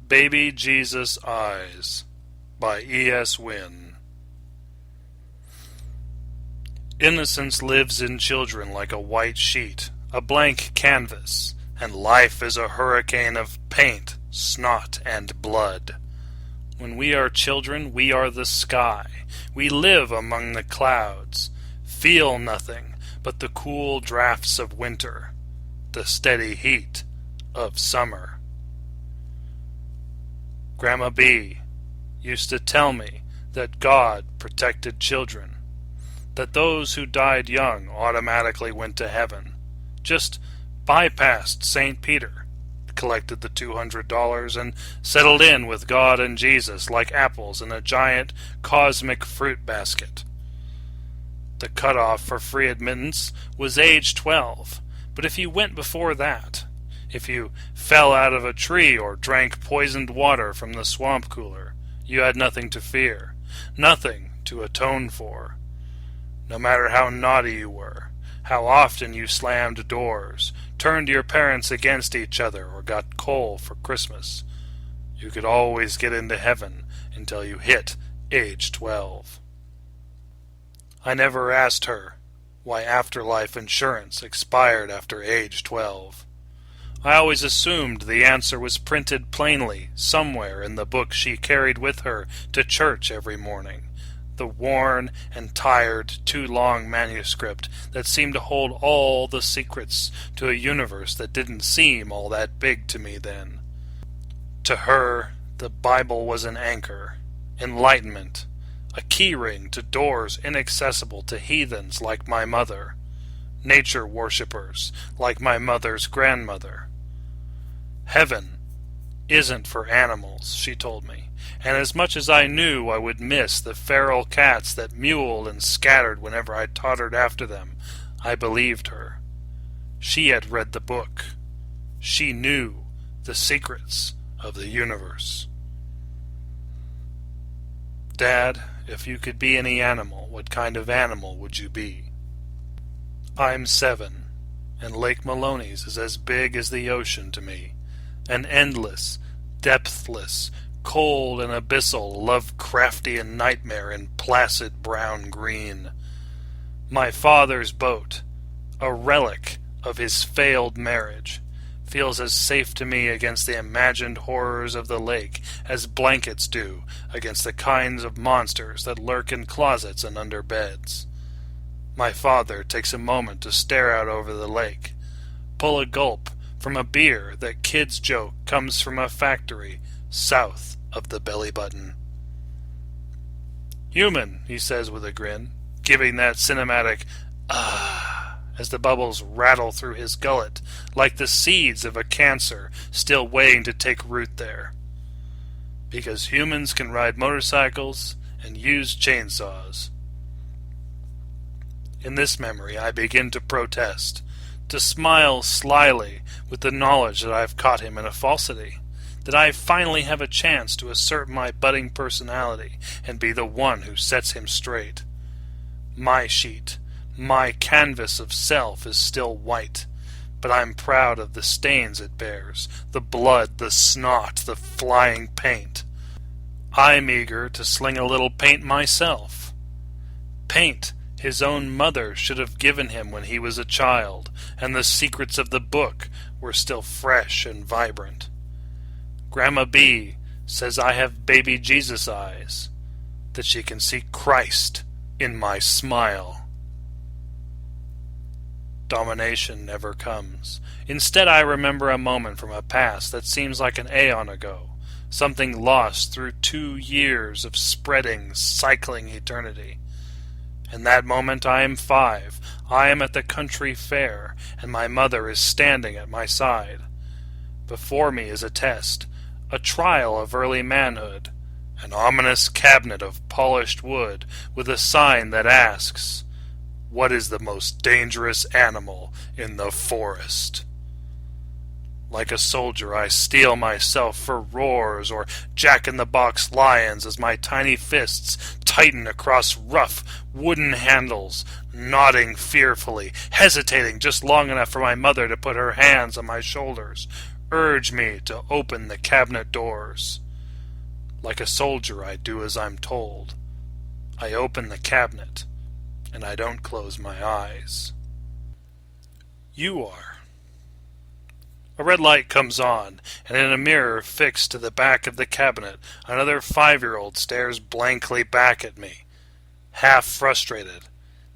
Baby Jesus Eyes by E.S. Wynne. Innocence lives in children like a white sheet, a blank canvas, and life is a hurricane of paint, snot, and blood. When we are children, we are the sky. We live among the clouds, feel nothing but the cool drafts of winter, the steady heat of summer. Grandma B used to tell me that God protected children, that those who died young automatically went to heaven, just bypassed St. Peter, collected the $200, and settled in with God and Jesus like apples in a giant cosmic fruit basket. The cutoff for free admittance was age 12, but if you went before that, if you fell out of a tree or drank poisoned water from the swamp cooler, you had nothing to fear, nothing to atone for. No matter how naughty you were, how often you slammed doors, turned your parents against each other, or got coal for Christmas, you could always get into heaven until you hit age 12. I never asked her why afterlife insurance expired after age 12. I always assumed the answer was printed plainly somewhere in the book she carried with her to church every morning, the worn and tired, too-long manuscript that seemed to hold all the secrets to a universe that didn't seem all that big to me then. To her, the Bible was an anchor, enlightenment, a keyring to doors inaccessible to heathens like my mother, nature worshippers like my mother's grandmother. Heaven isn't for animals, she told me, and as much as I knew I would miss the feral cats that mewled and scattered whenever I tottered after them, I believed her. She had read the book. She knew the secrets of the universe. Dad, if you could be any animal, what kind of animal would you be? I'm 7, and Lake Maloney's is as big as the ocean to me. An endless, depthless, cold and abyssal, Lovecraftian nightmare in placid brown-green. My father's boat, a relic of his failed marriage, feels as safe to me against the imagined horrors of the lake as blankets do against the kinds of monsters that lurk in closets and under beds. My father takes a moment to stare out over the lake, pull a gulp from a beer that kids joke comes from a factory south of the belly button. Human, he says with a grin, giving that cinematic ah as the bubbles rattle through his gullet like the seeds of a cancer still waiting to take root there. Because humans can ride motorcycles and use chainsaws. In this memory I begin to protest, to smile slyly with the knowledge that I've caught him in a falsity, that I finally have a chance to assert my budding personality and be the one who sets him straight. My sheet, my canvas of self is still white, but I'm proud of the stains it bears, the blood, the snot, the flying paint. I'm eager to sling a little paint myself. Paint his own mother should have given him when he was a child, and the secrets of the book were still fresh and vibrant. Grandma B says I have baby Jesus eyes, that she can see Christ in my smile. Domination never comes. Instead, I remember a moment from a past that seems like an aeon ago, something lost through 2 years of spreading, cycling eternity. In that moment I am 5. I am at the country fair, and my mother is standing at my side. Before me is a test, a trial of early manhood, an ominous cabinet of polished wood with a sign that asks, "What is the most dangerous animal in the forest?" Like a soldier, I steel myself for roars or jack-in-the-box lions as my tiny fists tighten across rough wooden handles, nodding fearfully, hesitating just long enough for my mother to put her hands on my shoulders, urge me to open the cabinet doors. Like a soldier, I do as I'm told. I open the cabinet, and I don't close my eyes. You are. A red light comes on, and in a mirror fixed to the back of the cabinet, another 5-year-old stares blankly back at me, half frustrated,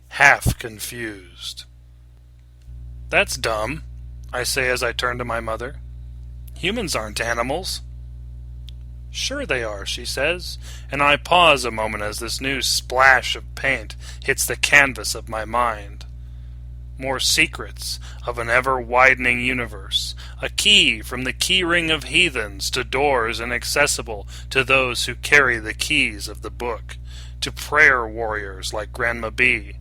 half confused. That's dumb, I say as I turn to my mother. Humans aren't animals. Sure they are, she says, and I pause a moment as this new splash of paint hits the canvas of my mind. More secrets of an ever-widening universe, a key from the keyring of heathens to doors inaccessible to those who carry the keys of the book, to prayer warriors like Grandma B.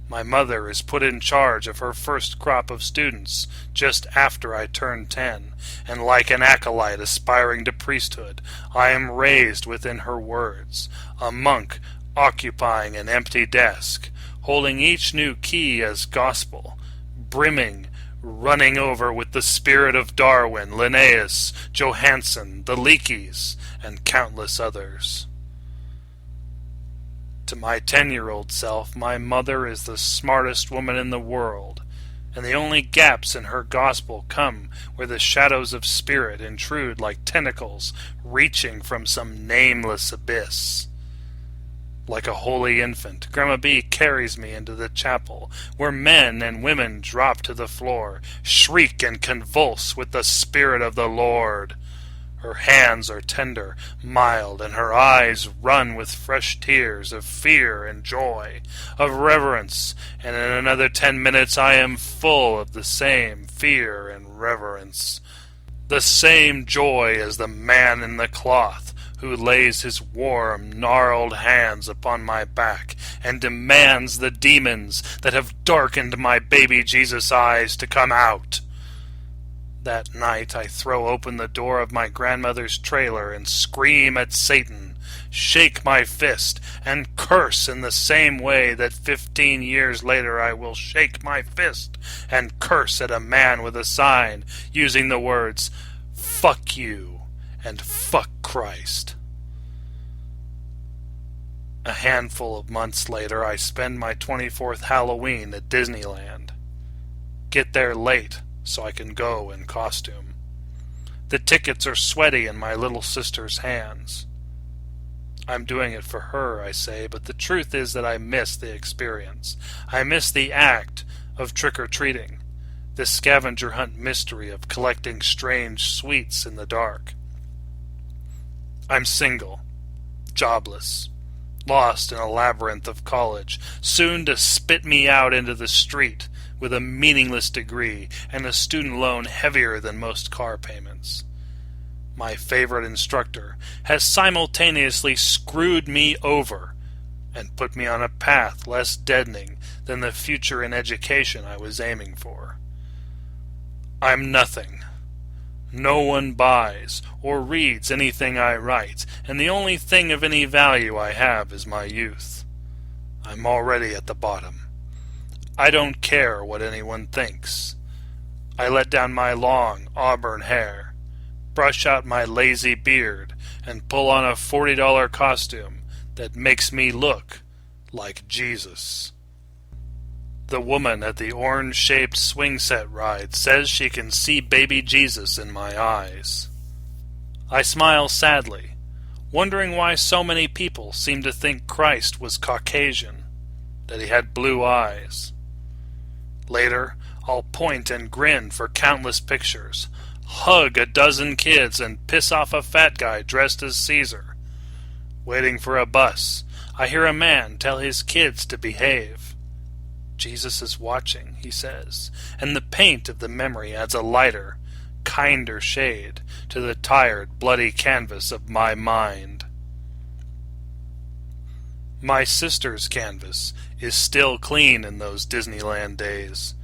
My mother is put in charge of her first crop of students just after I turned 10, and like an acolyte aspiring to priesthood, I am raised within her words, a monk occupying an empty desk, holding each new key as gospel, brimming, running over with the spirit of Darwin, Linnaeus, Johansen, the Leakeys, and countless others. To my 10-year-old self, my mother is the smartest woman in the world, and the only gaps in her gospel come where the shadows of spirit intrude like tentacles reaching from some nameless abyss. Like a holy infant, Grandma B carries me into the chapel, where men and women drop to the floor, shriek and convulse with the Spirit of the Lord. Her hands are tender, mild, and her eyes run with fresh tears of fear and joy, of reverence, and in another 10 minutes I am full of the same fear and reverence. The same joy as the man in the cloth, who lays his warm, gnarled hands upon my back and demands the demons that have darkened my baby Jesus' eyes to come out. That night I throw open the door of my grandmother's trailer and scream at Satan, shake my fist, and curse in the same way that 15 years later I will shake my fist and curse at a man with a sign using the words, "Fuck you," and "Fuck Christ." A handful of months later, I spend my 24th Halloween at Disneyland. Get there late so I can go in costume. The tickets are sweaty in my little sister's hands. I'm doing it for her, I say, but the truth is that I miss the experience. I miss the act of trick-or-treating, the scavenger hunt mystery of collecting strange sweets in the dark. I'm single, jobless, lost in a labyrinth of college, soon to spit me out into the street with a meaningless degree and a student loan heavier than most car payments. My favorite instructor has simultaneously screwed me over and put me on a path less deadening than the future in education I was aiming for. I'm nothing. No one buys or reads anything I write, and the only thing of any value I have is my youth. I'm already at the bottom. I don't care what anyone thinks. I let down my long auburn hair, brush out my lazy beard, and pull on a $40 costume that makes me look like Jesus. The woman at the orange-shaped swing set ride says she can see baby Jesus in my eyes. I smile sadly, wondering why so many people seem to think Christ was Caucasian, that he had blue eyes. Later, I'll point and grin for countless pictures, hug a dozen kids, and piss off a fat guy dressed as Caesar. Waiting for a bus, I hear a man tell his kids to behave. Jesus is watching, he says, and the paint of the memory adds a lighter, kinder shade to the tired, bloody canvas of my mind. My sister's canvas is still clean in those Disneyland days,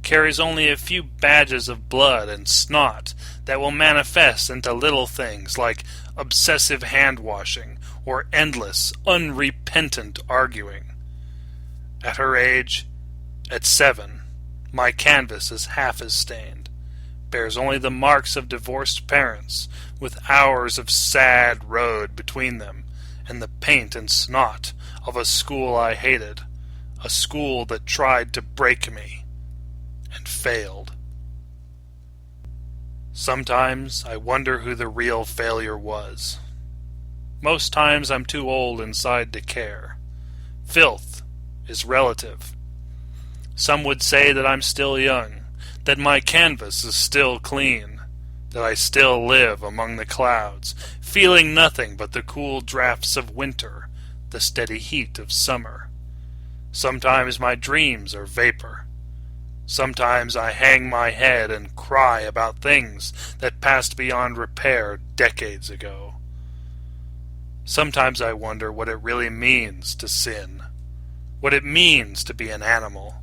carries only a few badges of blood and snot that will manifest into little things like obsessive hand-washing or endless, unrepentant arguing. At her age, at 7, my canvas is half as stained, bears only the marks of divorced parents, with hours of sad road between them, and the paint and snot of a school I hated, a school that tried to break me, and failed. Sometimes I wonder who the real failure was. Most times I'm too old inside to care. Filth is relative. Some would say that I'm still young, that my canvas is still clean, that I still live among the clouds, feeling nothing but the cool drafts of winter, the steady heat of summer. Sometimes my dreams are vapor. Sometimes I hang my head and cry about things that passed beyond repair decades ago. Sometimes I wonder what it really means to sin, what it means to be an animal,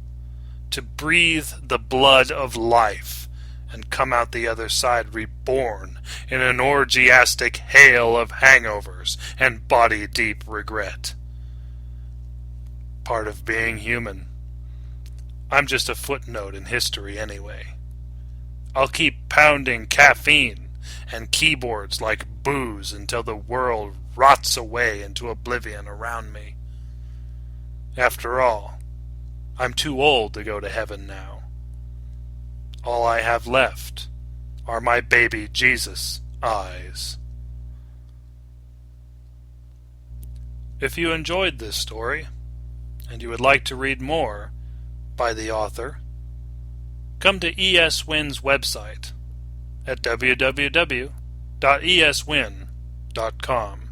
to breathe the blood of life and come out the other side reborn in an orgiastic hail of hangovers and body-deep regret. Part of being human. I'm just a footnote in history anyway. I'll keep pounding caffeine and keyboards like booze until the world rots away into oblivion around me. After all, I'm too old to go to heaven now. All I have left are my baby Jesus eyes. If you enjoyed this story, and you would like to read more by the author, come to ESWin's website at www.eswin.com.